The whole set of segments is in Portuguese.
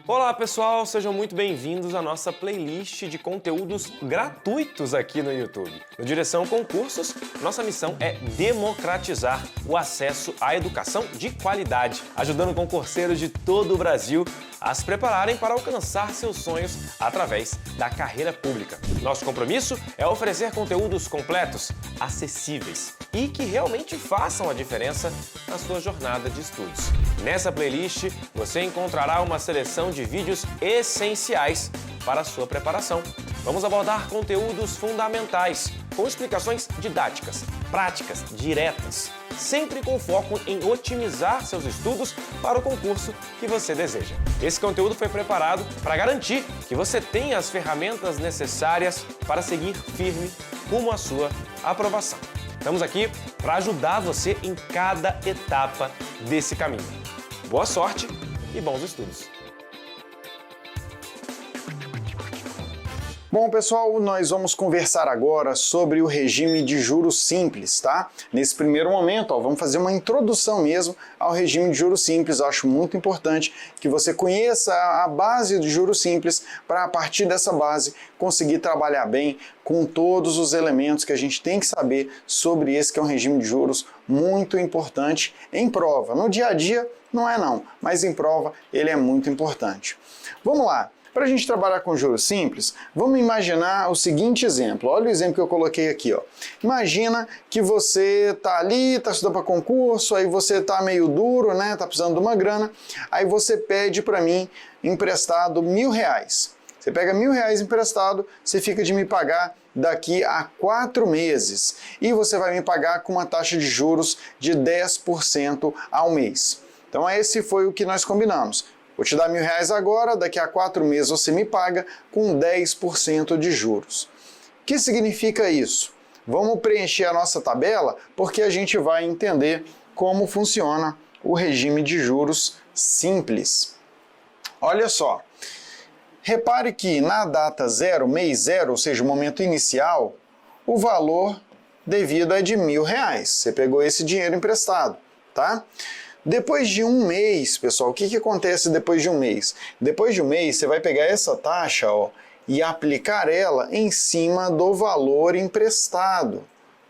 Olá pessoal, sejam muito bem-vindos à nossa playlist de conteúdos gratuitos aqui no YouTube. No Direção Concursos, nossa missão é democratizar o acesso à educação de qualidade, ajudando concurseiros de todo o Brasil a se prepararem para alcançar seus sonhos através da carreira pública. Nosso compromisso é oferecer conteúdos completos, acessíveis e que realmente façam a diferença na sua jornada de estudos. Nessa playlist, você encontrará uma seleção de vídeos essenciais para a sua preparação. Vamos abordar conteúdos fundamentais, com explicações didáticas, práticas, diretas, sempre com foco em otimizar seus estudos para o concurso que você deseja. Esse conteúdo foi preparado para garantir que você tenha as ferramentas necessárias para seguir firme rumo à sua aprovação. Estamos aqui para ajudar você em cada etapa desse caminho. Boa sorte e bons estudos! Bom, pessoal, nós vamos conversar agora sobre o regime de juros simples, tá? Nesse primeiro momento, vamos fazer uma introdução mesmo ao regime de juros simples. Eu acho muito importante que você conheça a base de juros simples para, a partir dessa base, conseguir trabalhar bem com todos os elementos que a gente tem que saber sobre esse que é um regime de juros muito importante em prova. No dia a dia, não é não, mas em prova ele é muito importante. Vamos lá. Para a gente trabalhar com juros simples, vamos imaginar o seguinte exemplo. Olha o exemplo que eu coloquei aqui, ó. Imagina que você está ali, está estudando para concurso, aí você está meio duro, né? Está precisando de uma grana, aí você pede para mim emprestado R$1.000. Você pega R$1.000 emprestado, você fica de me pagar daqui a 4 meses. E você vai me pagar com uma taxa de juros de 10% ao mês. Então esse foi o que nós combinamos. Vou te dar R$1.000 agora, daqui a 4 meses você me paga com 10% de juros. O que significa isso? Vamos preencher a nossa tabela porque a gente vai entender como funciona o regime de juros simples. Olha só, repare que na data 0, mês 0, ou seja, o momento inicial, o valor devido é de R$1.000. Você pegou esse dinheiro emprestado, tá? Depois de um mês, pessoal, o que acontece depois de um mês? Depois de um mês, você vai pegar essa taxa, ó, e aplicar ela em cima do valor emprestado,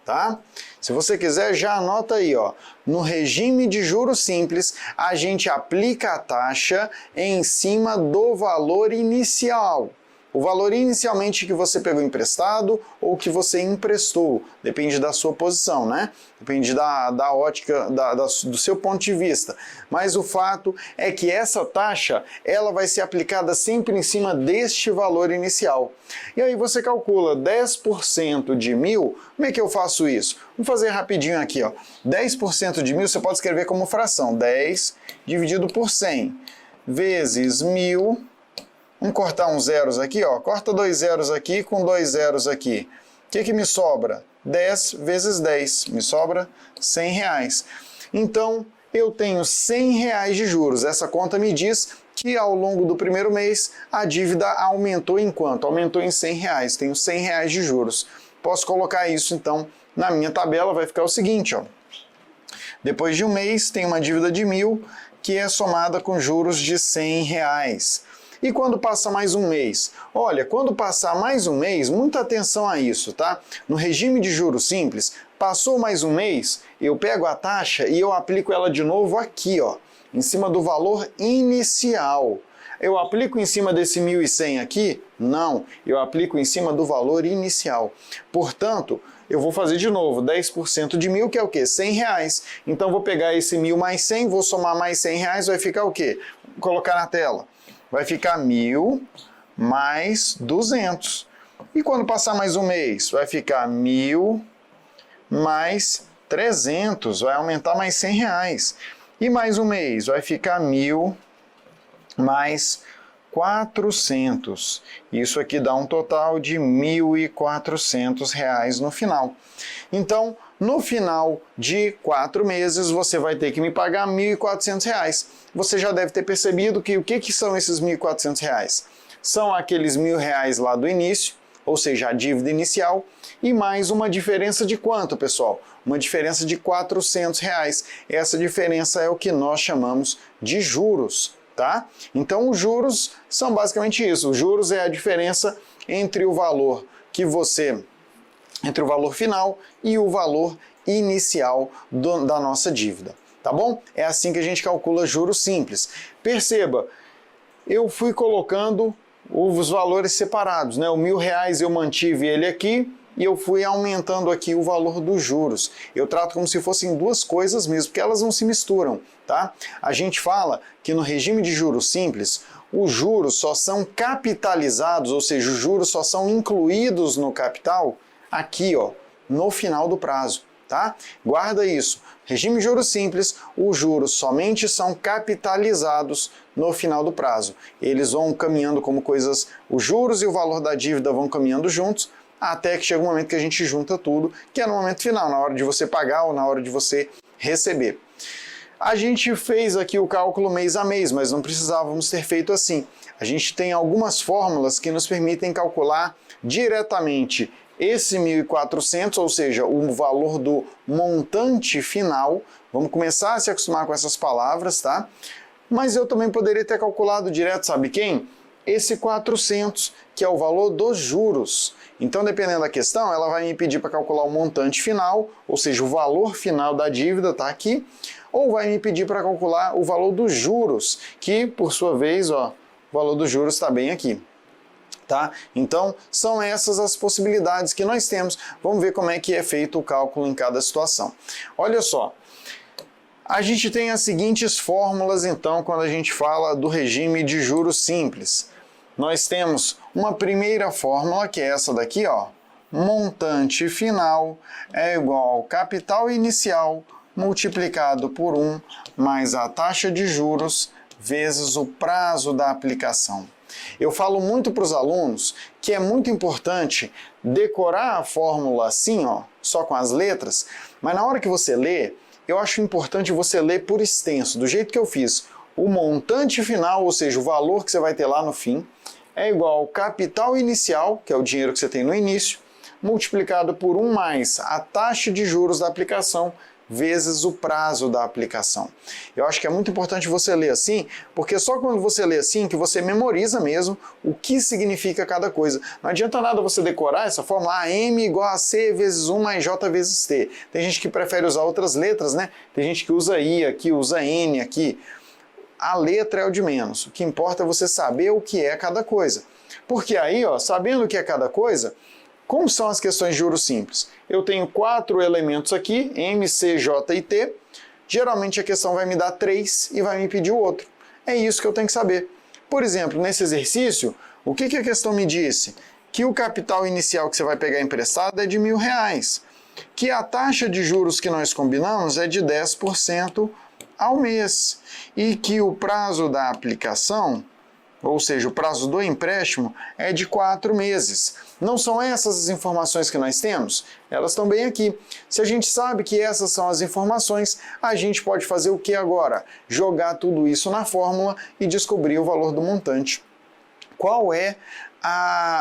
tá? Se você quiser, já anota aí, ó. No regime de juros simples, a gente aplica a taxa em cima do valor inicial. O valor inicialmente que você pegou emprestado ou que você emprestou, depende da sua posição, né? Depende da ótica, do seu ponto de vista. Mas o fato é que essa taxa, ela vai ser aplicada sempre em cima deste valor inicial. E aí você calcula 10% de 1.000, como é que eu faço isso? Vamos fazer rapidinho aqui, ó. 10% de 1.000 você pode escrever como fração, 10 dividido por 100, vezes 1.000, vamos cortar uns zeros aqui, ó. Corta 2 zeros aqui com 2 zeros aqui. O que me sobra? 10 vezes 10. Me sobra R$100. Então, eu tenho R$100 de juros. Essa conta me diz que ao longo do primeiro mês a dívida aumentou em quanto? Aumentou em R$100. Tenho R$100 de juros. Posso colocar isso, então, na minha tabela. Vai ficar o seguinte, ó. Depois de um mês, tem uma dívida de 1.000 que é somada com juros de R$100. E quando passa mais um mês? Olha, quando passar mais um mês, muita atenção a isso, tá? No regime de juros simples, passou mais um mês, eu pego a taxa e eu aplico ela de novo aqui, ó, em cima do valor inicial. Eu aplico em cima desse 1.100 aqui? Não, eu aplico em cima do valor inicial. Portanto, eu vou fazer de novo, 10% de 1.000, que é o quê? R$100. Então, vou pegar esse 1.000 mais 100, vou somar mais R$100, vai ficar o quê? Vou colocar na tela. Vai ficar 1.000 mais 200. E quando passar mais um mês, vai ficar 1.000 mais 300, vai aumentar mais R$100. E mais um mês, vai ficar 1.000 mais 400. Isso aqui dá um total de R$1.400 no final. Então, no final de 4 meses, você vai ter que me pagar R$1.400. Você já deve ter percebido que o que são esses R$1.400? São aqueles R$1.000 lá do início, ou seja, a dívida inicial, e mais uma diferença de quanto, pessoal? Uma diferença de R$400. Essa diferença é o que nós chamamos de juros, tá? Então os juros são basicamente isso. Os juros é a diferença entre o valor entre o valor final e o valor inicial da nossa dívida, tá bom? É assim que a gente calcula juros simples. Perceba, eu fui colocando os valores separados, né? O R$1.000 eu mantive ele aqui e eu fui aumentando aqui o valor dos juros. Eu trato como se fossem duas coisas mesmo, porque elas não se misturam, tá? A gente fala que no regime de juros simples, os juros só são capitalizados, ou seja, os juros só são incluídos no capital aqui, ó, no final do prazo, tá? Guarda isso. Regime de juros simples, os juros somente são capitalizados no final do prazo. Eles vão caminhando como coisas, os juros e o valor da dívida vão caminhando juntos, até que chega um momento que a gente junta tudo, que é no momento final, na hora de você pagar ou na hora de você receber. A gente fez aqui o cálculo mês a mês, mas não precisávamos ter feito assim. A gente tem algumas fórmulas que nos permitem calcular diretamente esse 1.400, ou seja, o valor do montante final. Vamos começar a se acostumar com essas palavras, tá? Mas eu também poderia ter calculado direto, sabe quem? Esse 400, que é o valor dos juros. Então, dependendo da questão, ela vai me pedir para calcular o montante final, ou seja, o valor final da dívida está aqui, ou vai me pedir para calcular o valor dos juros, que, por sua vez, ó, o valor dos juros está bem aqui. Tá? Então, são essas as possibilidades que nós temos. Vamos ver como é que é feito o cálculo em cada situação. Olha só, a gente tem as seguintes fórmulas, então, quando a gente fala do regime de juros simples. Nós temos uma primeira fórmula, que é essa daqui, ó. Montante final é igual ao capital inicial multiplicado por 1 mais a taxa de juros vezes o prazo da aplicação. Eu falo muito para os alunos que é muito importante decorar a fórmula assim, ó, só com as letras, mas na hora que você lê, eu acho importante você ler por extenso, do jeito que eu fiz. O montante final, ou seja, o valor que você vai ter lá no fim, é igual ao capital inicial, que é o dinheiro que você tem no início, multiplicado por 1 mais a taxa de juros da aplicação, vezes o prazo da aplicação. Eu acho que é muito importante você ler assim, porque só quando você lê assim que você memoriza mesmo o que significa cada coisa. Não adianta nada você decorar essa fórmula, M igual a C vezes 1 mais J vezes T. Tem gente que prefere usar outras letras, né? Tem gente que usa I aqui, usa N aqui. A letra é o de menos. O que importa é você saber o que é cada coisa. Porque aí, ó, sabendo o que é cada coisa, como são as questões de juros simples? Eu tenho 4 elementos aqui, M, C, J e T. Geralmente a questão vai me dar 3 e vai me pedir o outro. É isso que eu tenho que saber. Por exemplo, nesse exercício, o que a questão me disse? Que o capital inicial que você vai pegar emprestado é de R$1.000. Que a taxa de juros que nós combinamos é de 10% ao mês. E que o prazo da aplicação, ou seja, o prazo do empréstimo, é de 4 meses. Não são essas as informações que nós temos? Elas estão bem aqui. Se a gente sabe que essas são as informações, a gente pode fazer o que agora? Jogar tudo isso na fórmula e descobrir o valor do montante. Qual é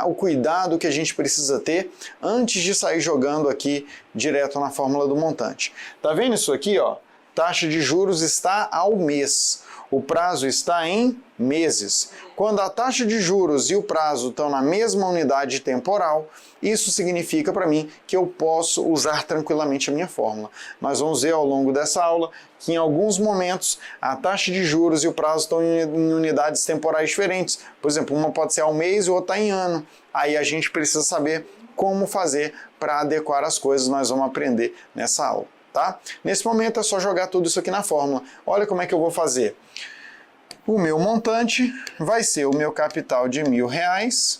o cuidado que a gente precisa ter antes de sair jogando aqui direto na fórmula do montante? Tá vendo isso aqui, ó? Taxa de juros está ao mês. O prazo está em meses. Quando a taxa de juros e o prazo estão na mesma unidade temporal, isso significa para mim que eu posso usar tranquilamente a minha fórmula. Nós vamos ver ao longo dessa aula que em alguns momentos a taxa de juros e o prazo estão em unidades temporais diferentes. Por exemplo, uma pode ser ao mês e outra em ano. Aí a gente precisa saber como fazer para adequar as coisas. Nós vamos aprender nessa aula. Tá? Nesse momento é só jogar tudo isso aqui na fórmula. Olha como é que eu vou fazer. O meu montante vai ser o meu capital de R$1.000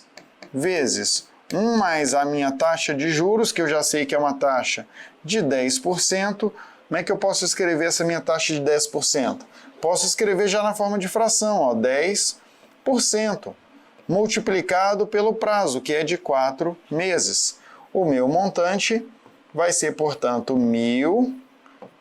vezes 1 mais a minha taxa de juros, que eu já sei que é uma taxa de 10%. Como é que eu posso escrever essa minha taxa de 10%? Posso escrever já na forma de fração, ó, 10% multiplicado pelo prazo, que é de 4 meses. O meu montante vai ser, portanto, 1.000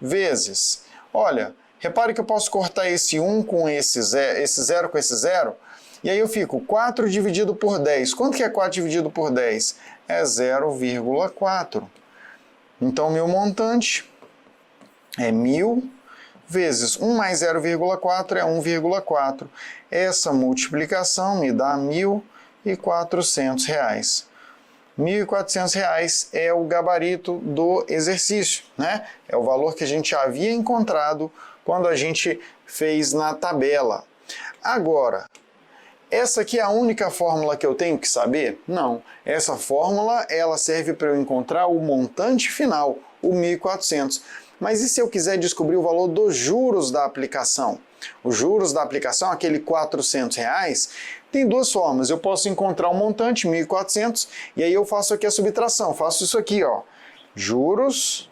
vezes. Olha, repare que eu posso cortar esse 1 com esse 0 com esse 0, e aí eu fico 4 dividido por 10. Quanto que é 4 dividido por 10? É 0,4. Então, meu montante é 1.000 vezes 1 mais 0,4 é 1,4. Essa multiplicação me dá R$ 1.400. R$ 1.400 é o gabarito do exercício, né? É o valor que a gente havia encontrado quando a gente fez na tabela. Agora, essa aqui é a única fórmula que eu tenho que saber? Não. Essa fórmula ela serve para eu encontrar o montante final, o 1.400. Mas e se eu quiser descobrir o valor dos juros da aplicação? Os juros da aplicação, aquele R$ 400, tem duas formas. Eu posso encontrar o montante, 1.400, e aí eu faço aqui a subtração. Faço isso aqui, ó. Juros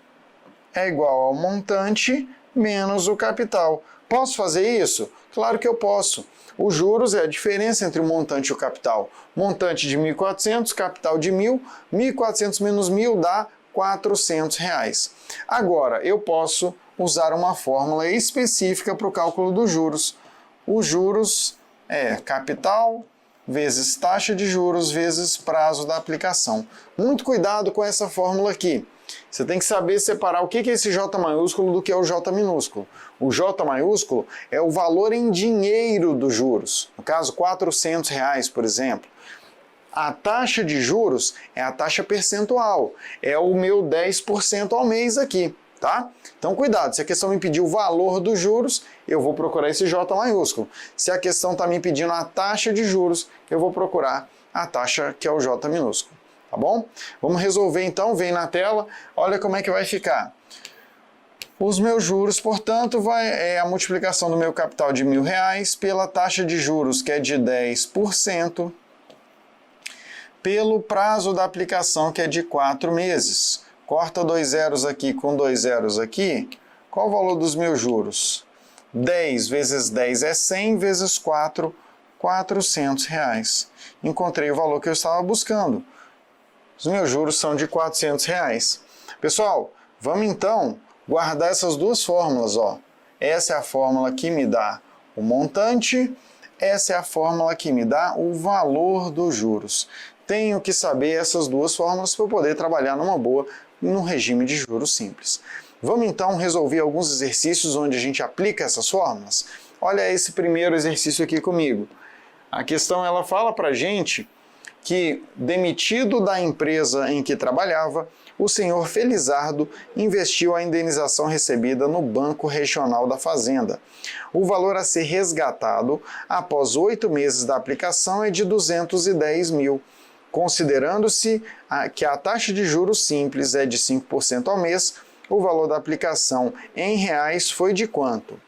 é igual ao montante menos o capital. Posso fazer isso? Claro que eu posso. Os juros é a diferença entre o montante e o capital. Montante de 1.400, capital de 1.000, 1.400 menos 1.000 dá R$ 400. Agora, eu posso usar uma fórmula específica para o cálculo dos juros. Os juros é capital vezes taxa de juros vezes prazo da aplicação. Muito cuidado com essa fórmula aqui. Você tem que saber separar o que é esse J maiúsculo do que é o J minúsculo. O J maiúsculo é o valor em dinheiro dos juros. No caso, R$ 400, por exemplo. A taxa de juros é a taxa percentual. É o meu 10% ao mês aqui, tá? Então, cuidado. Se a questão me pedir o valor dos juros, eu vou procurar esse J maiúsculo. Se a questão está me pedindo a taxa de juros, eu vou procurar a taxa que é o J minúsculo. Tá bom? Vamos resolver então, vem na tela, olha como é que vai ficar. Os meus juros, portanto, é a multiplicação do meu capital de R$ 1.000 pela taxa de juros, que é de 10%, pelo prazo da aplicação, que é de 4 meses. Corta 2 zeros aqui com 2 zeros aqui. Qual o valor dos meus juros? 10 vezes 10 é 100, vezes 4, R$ 400. Encontrei o valor que eu estava buscando. Os meus juros são de R$ 400. Pessoal, vamos então guardar essas duas fórmulas, ó. Essa é a fórmula que me dá o montante, essa é a fórmula que me dá o valor dos juros. Tenho que saber essas duas fórmulas para eu poder trabalhar numa boa no regime de juros simples. Vamos então resolver alguns exercícios onde a gente aplica essas fórmulas? Olha esse primeiro exercício aqui comigo. A questão ela fala para a gente que, demitido da empresa em que trabalhava, o senhor Felizardo investiu a indenização recebida no Banco Regional da Fazenda. O valor a ser resgatado após 8 meses da aplicação é de R$ 210 mil. Considerando-se que a taxa de juros simples é de 5% ao mês, o valor da aplicação em reais foi de quanto?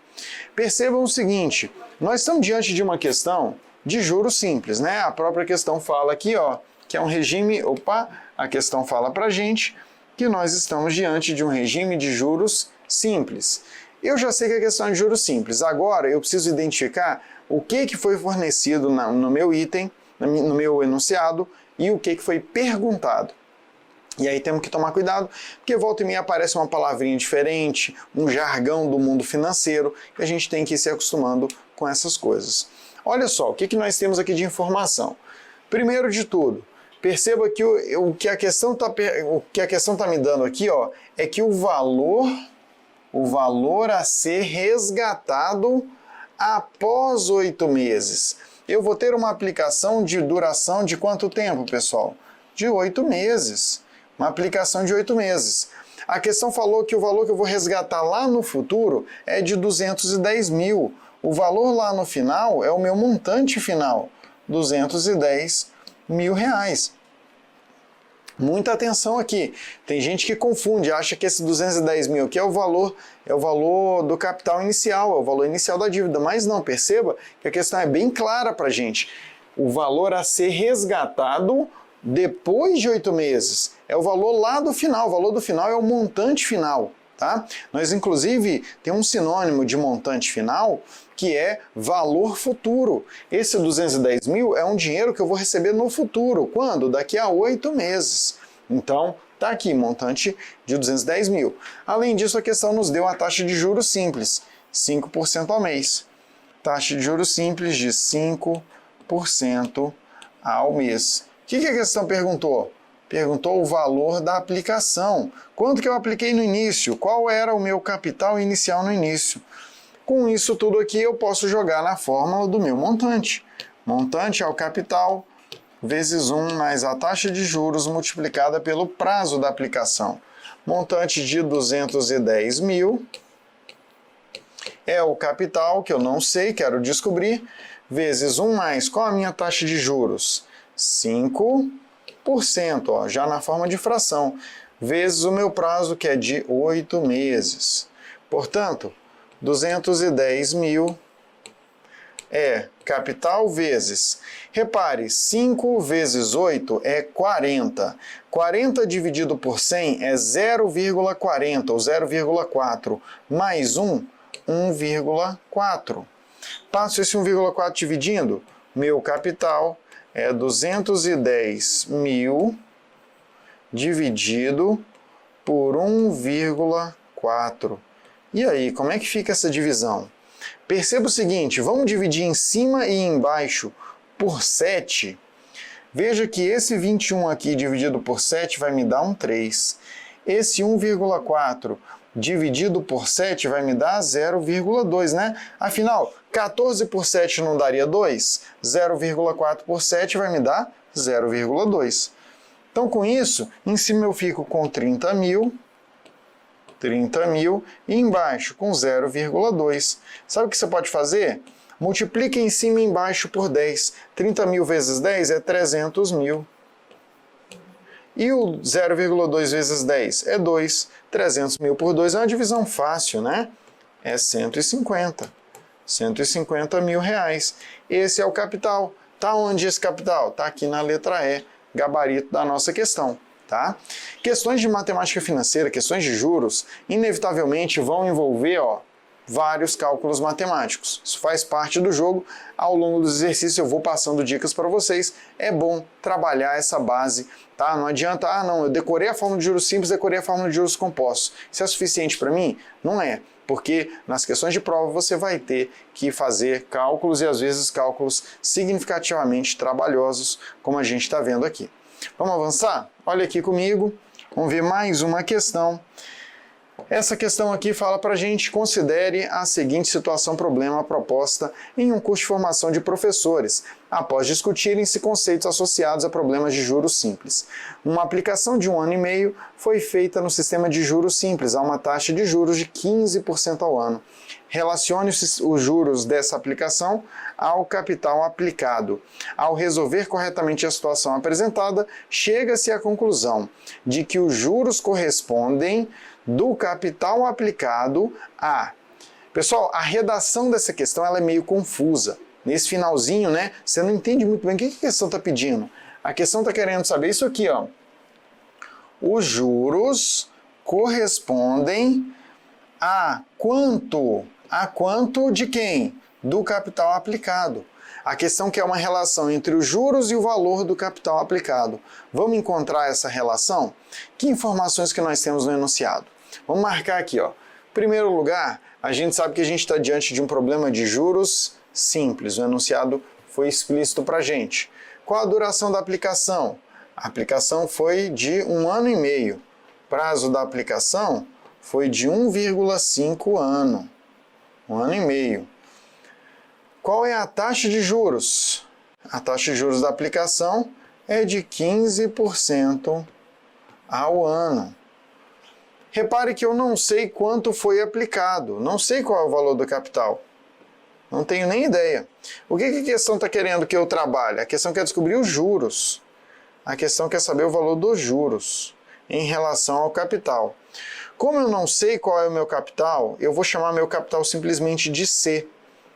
Percebam o seguinte, nós estamos diante de uma questão de juros simples, né? A própria questão fala aqui, ó, que é um regime, a questão fala pra gente que nós estamos diante de um regime de juros simples. Eu já sei que a questão é de juros simples, agora eu preciso identificar o que foi fornecido no meu item, no meu enunciado, e o que foi perguntado. E aí temos que tomar cuidado, porque volta e meia aparece uma palavrinha diferente, um jargão do mundo financeiro, e a gente tem que ir se acostumando com essas coisas. Olha só, o que nós temos aqui de informação. Primeiro de tudo, perceba que o que a questão está me dando aqui, ó, é que o valor a ser resgatado após 8 meses. Eu vou ter uma aplicação de duração de quanto tempo, pessoal? De 8 meses. Uma aplicação de 8 meses. A questão falou que o valor que eu vou resgatar lá no futuro é de 210 mil. O valor lá no final é o meu montante final, 210 mil reais. Muita atenção aqui. Tem gente que confunde, acha que esse 210 mil aqui é o valor do capital inicial, é o valor inicial da dívida. Mas não, perceba que a questão é bem clara para a gente. O valor a ser resgatado depois de 8 meses é o valor lá do final. O valor do final é o montante final. Tá? Nós, inclusive, temos um sinônimo de montante final que é valor futuro. Esse 210 mil é um dinheiro que eu vou receber no futuro. Quando? Daqui a 8 meses. Então, está aqui, montante de 210 mil. Além disso, a questão nos deu a taxa de juros simples, 5% ao mês. Taxa de juros simples de 5% ao mês. O que a questão perguntou? Perguntou o valor da aplicação. Quanto que eu apliquei no início? Qual era o meu capital inicial no início? Com isso tudo aqui eu posso jogar na fórmula do meu montante. Montante é o capital vezes 1 mais a taxa de juros multiplicada pelo prazo da aplicação. Montante de 210 mil é o capital, que eu não sei, quero descobrir, vezes 1 mais, qual a minha taxa de juros? 5%, ó, já na forma de fração, vezes o meu prazo, que é de 8 meses. Portanto, 210 mil é capital vezes, repare, 5 vezes 8 é 40. 40 dividido por 100 é 0,40 ou 0,4, mais 1, 1,4. Passo esse 1,4 dividindo, meu capital é 210 mil dividido por 1,4. E aí, como é que fica essa divisão? Perceba o seguinte, vamos dividir em cima e embaixo por 7. Veja que esse 21 aqui dividido por 7 vai me dar um 3. Esse 1,4 dividido por 7 vai me dar 0,2, né? Afinal, 14 por 7 não daria 2? 0,4 por 7 vai me dar 0,2. Então, com isso, em cima eu fico com 30 mil, e embaixo com 0,2. Sabe o que você pode fazer? Multiplica em cima e embaixo por 10. 30 mil vezes 10 é 300 mil. E o 0,2 vezes 10 é 2. 300 mil por 2 é uma divisão fácil, né? É 150. 150 mil reais. Esse é o capital. Tá onde esse capital? Tá aqui na letra E, gabarito da nossa questão. Tá? Questões de matemática financeira, questões de juros, inevitavelmente vão envolver vários cálculos matemáticos. Isso faz parte do jogo. Ao longo dos exercícios eu vou passando dicas para vocês. É bom trabalhar essa base. Tá? Não adianta, não, eu decorei a fórmula de juros simples, decorei a fórmula de juros compostos. Isso é suficiente para mim? Não é. Porque nas questões de prova você vai ter que fazer cálculos e às vezes cálculos significativamente trabalhosos, como a gente está vendo aqui. Vamos avançar? Olha aqui comigo, vamos ver mais uma questão. Essa questão aqui fala para a gente, considere a seguinte situação problema proposta em um curso de formação de professores, após discutirem-se conceitos associados a problemas de juros simples. Uma aplicação de 1 ano e meio foi feita no sistema de juros simples, a uma taxa de juros de 15% ao ano. Relacione os juros dessa aplicação ao capital aplicado. Ao resolver corretamente a situação apresentada, chega-se à conclusão de que os juros correspondem do capital aplicado a... Pessoal, a redação dessa questão ela é meio confusa. Nesse finalzinho, né, você não entende muito bem o que a questão está pedindo. A questão está querendo saber isso aqui, ó. Os juros correspondem a quanto? A quanto de quem? Do capital aplicado. A questão que é uma relação entre os juros e o valor do capital aplicado. Vamos encontrar essa relação? Que informações que nós temos no enunciado? Vamos marcar aqui, ó. Em primeiro lugar, a gente sabe que a gente está diante de um problema de juros simples. O enunciado foi explícito para a gente. Qual a duração da aplicação? A aplicação foi de 1 ano e meio. Prazo da aplicação foi de 1,5 ano. 1 ano e meio. Qual é a taxa de juros? A taxa de juros da aplicação é de 15% ao ano. Repare que eu não sei quanto foi aplicado, não sei qual é o valor do capital. Não tenho nem ideia. O que a questão está querendo que eu trabalhe? A questão quer descobrir os juros. A questão quer saber o valor dos juros em relação ao capital. Como eu não sei qual é o meu capital, eu vou chamar meu capital simplesmente de C.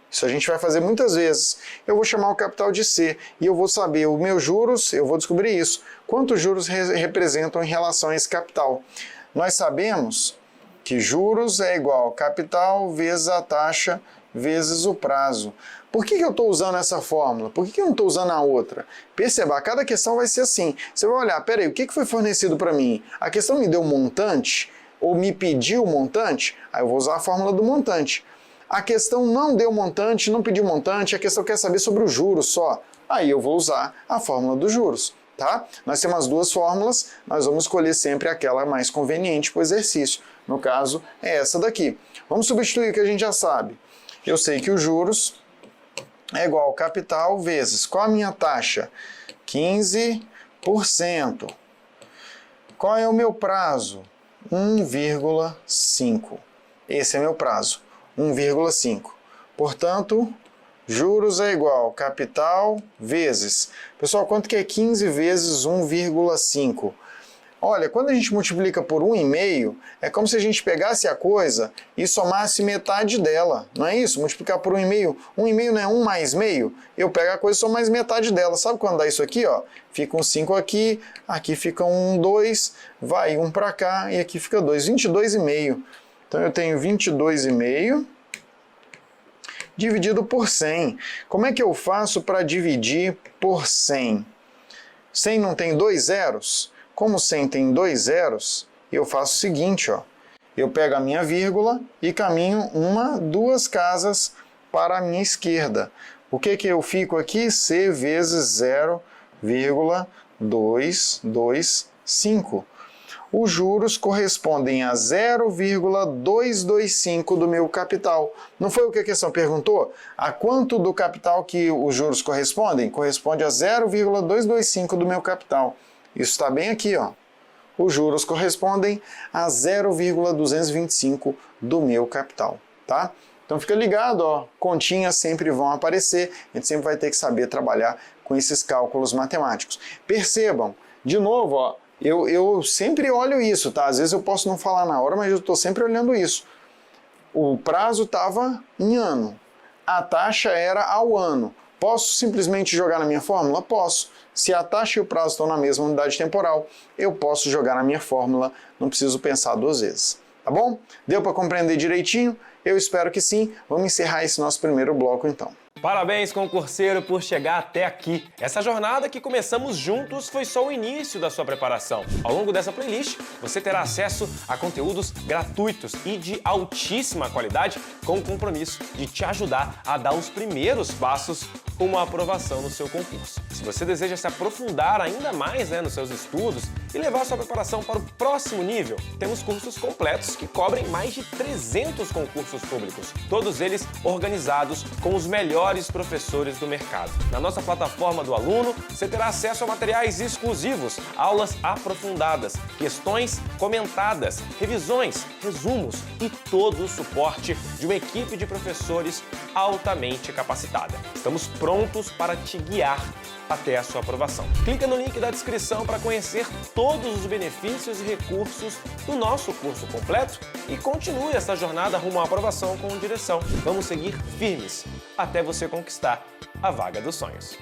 Isso a gente vai fazer muitas vezes. Eu vou chamar o capital de C e eu vou saber os meus juros, eu vou descobrir isso. Quantos juros representam em relação a esse capital? Nós sabemos que juros é igual a capital vezes a taxa vezes o prazo. Por que eu estou usando essa fórmula? Por que eu não estou usando a outra? Perceba, cada questão vai ser assim. Você vai olhar, peraí, o que foi fornecido para mim? A questão me deu um montante? Ou me pediu montante? Aí eu vou usar a fórmula do montante. A questão não deu montante, não pediu montante, a questão quer saber sobre os juros só. Aí eu vou usar a fórmula dos juros. tá? Nós temos as duas fórmulas, nós vamos escolher sempre aquela mais conveniente para o exercício. No caso, é essa daqui. Vamos substituir o que a gente já sabe. Eu sei que os juros é igual ao capital vezes, qual a minha taxa? 15%. Qual é o meu prazo? 1,5. Esse é meu prazo, 1,5. Portanto, juros é igual ao capital vezes... Pessoal, quanto que é 15 vezes 1,5? Olha, quando a gente multiplica por 1,5, é como se a gente pegasse a coisa e somasse metade dela, não é isso? Multiplicar por 1,5, 1,5 não é 1 mais meio? Eu pego a coisa e sou mais metade dela. Sabe quando dá isso aqui? Ó? Fica um 5 aqui, aqui fica um 2, vai 1 para cá e aqui fica 2, 22,5. Então eu tenho 22,5 dividido por 100. Como é que eu faço para dividir por 100? 100 não tem dois zeros? Como 100 tem dois zeros, eu faço o seguinte, ó. Eu pego a minha vírgula e caminho duas casas para a minha esquerda. O que eu fico aqui? C vezes 0,225. Os juros correspondem a 0,225 do meu capital. Não foi o que a questão perguntou? A quanto do capital que os juros correspondem? Corresponde a 0,225 do meu capital. Isso está bem aqui, ó. Os juros correspondem a 0,225 do meu capital, tá? Então fica ligado, ó. Continhas sempre vão aparecer, a gente sempre vai ter que saber trabalhar com esses cálculos matemáticos. Percebam, de novo, ó, eu sempre olho isso, tá? Às vezes eu posso não falar na hora, mas eu estou sempre olhando isso. O prazo estava em ano, a taxa era ao ano. Posso simplesmente jogar na minha fórmula? Posso. Se a taxa e o prazo estão na mesma unidade temporal, eu posso jogar na minha fórmula, não preciso pensar duas vezes. Tá bom? Deu para compreender direitinho? Eu espero que sim. Vamos encerrar esse nosso primeiro bloco então. Parabéns, concurseiro, por chegar até aqui. Essa jornada que começamos juntos foi só o início da sua preparação. Ao longo dessa playlist, você terá acesso a conteúdos gratuitos e de altíssima qualidade, com o compromisso de te ajudar a dar os primeiros passos rumo à aprovação no seu concurso. Se você deseja se aprofundar ainda mais nos seus estudos e levar sua preparação para o próximo nível, temos cursos completos que cobrem mais de 300 concursos públicos, todos eles organizados com os melhores professores do mercado. Na nossa plataforma do aluno, você terá acesso a materiais exclusivos, aulas aprofundadas, questões comentadas, revisões, resumos e todo o suporte de uma equipe de professores altamente capacitada. Estamos prontos para te guiar até a sua aprovação. Clica no link da descrição para conhecer todos os benefícios e recursos do nosso curso completo e continue essa jornada rumo à aprovação com direção. Vamos seguir firmes até você conquistar a vaga dos sonhos.